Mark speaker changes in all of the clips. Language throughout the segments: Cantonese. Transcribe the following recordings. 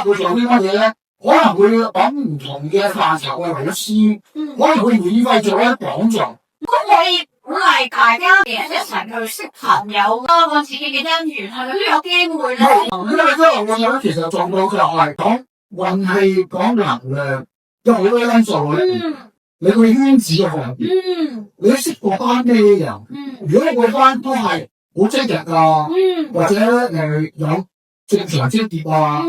Speaker 1: 會做啲乜嘢咧？可能會揾唔同嘅範疇嘅老師，可能會免費做一啲講座。
Speaker 2: 咁可以鼓勵大家一齊去識朋友啦，我自己嘅姻緣係咪都有機會咧？
Speaker 1: 因為因為我有其實做到就係講運氣、講能量，有好多因素嘅。你個圈子嘅行業，你識嗰班咩人？如果嗰班都係好積極啊，或者有正常職業啊，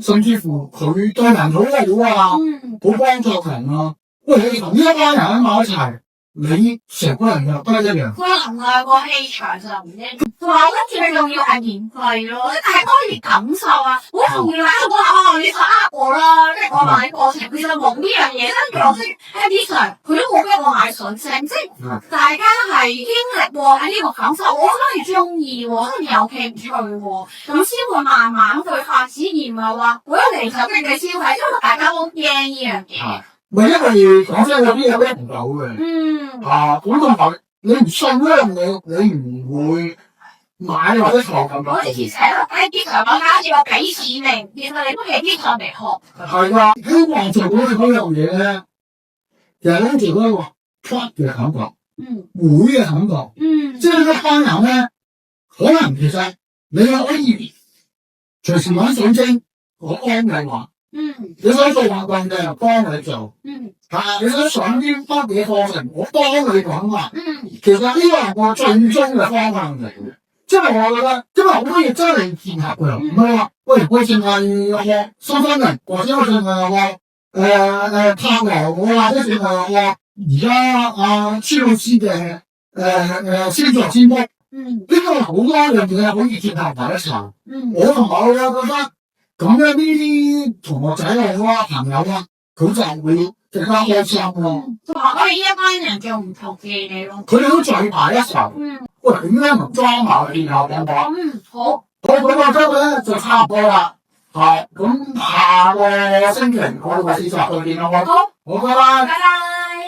Speaker 1: 甚至乎佢對人好好啊，好幫助人啊，喂，你同呢一班人喺埋一齊。你成個人又不一樣，
Speaker 2: 個能量個氣場就唔一樣，同埋我覺得最重要係免費咯，大家可以感受啊，好重要啊！我話你就呃我啦，即係我買過程其實冇呢樣嘢，跟住我識 Eddie Sir，佢都冇俾我買水晶，即係大家係經歷過喺呢個感受，我覺得係中意喎，跟住有興趣喎，咁先會慢慢去發展，而唔係話我一嚟就逼你消費，因為大家都驚呢樣嘢。
Speaker 1: 唔係因為講真，有啲嘢拎唔到嘅。咁同埋你唔信咧，你唔會買或者學咁多。
Speaker 2: 我之前喺機場買家要俾錢嚟，其實你都係機場嚟學。
Speaker 1: 係啊，希望做到嗰樣嘢咧，其實咧做到一個 club 嘅感覺，會嘅感覺，即係一班人咧，可能其實你可以隨時揾水晶，我幫你話。你想做運動嘅，幫你做。你想上啲乜嘢課程，我幫你講啊。其實呢個係我最終嘅方向嚟嘅，即係我覺得，因為好多嘢真係結合嘅，唔係話喂，我淨係學身心靈，或者我淨係學塔羅，或者淨係學而家朱老師嘅星座占卜。呢個好多樣嘢可以結合埋一齊。我同我覺得。咁咧呢啲同學仔啊、朋友啊，佢就會更加開心咯。
Speaker 2: 同埋可以一班人做唔同嘅嘢咯。
Speaker 1: 佢哋都聚埋一齊。喂，點解唔裝埋佢哋後邊講？好。好，咁我今日咧就差唔多啦。咁下個星期我哋試集再見啦。好，拜拜。
Speaker 2: 拜拜。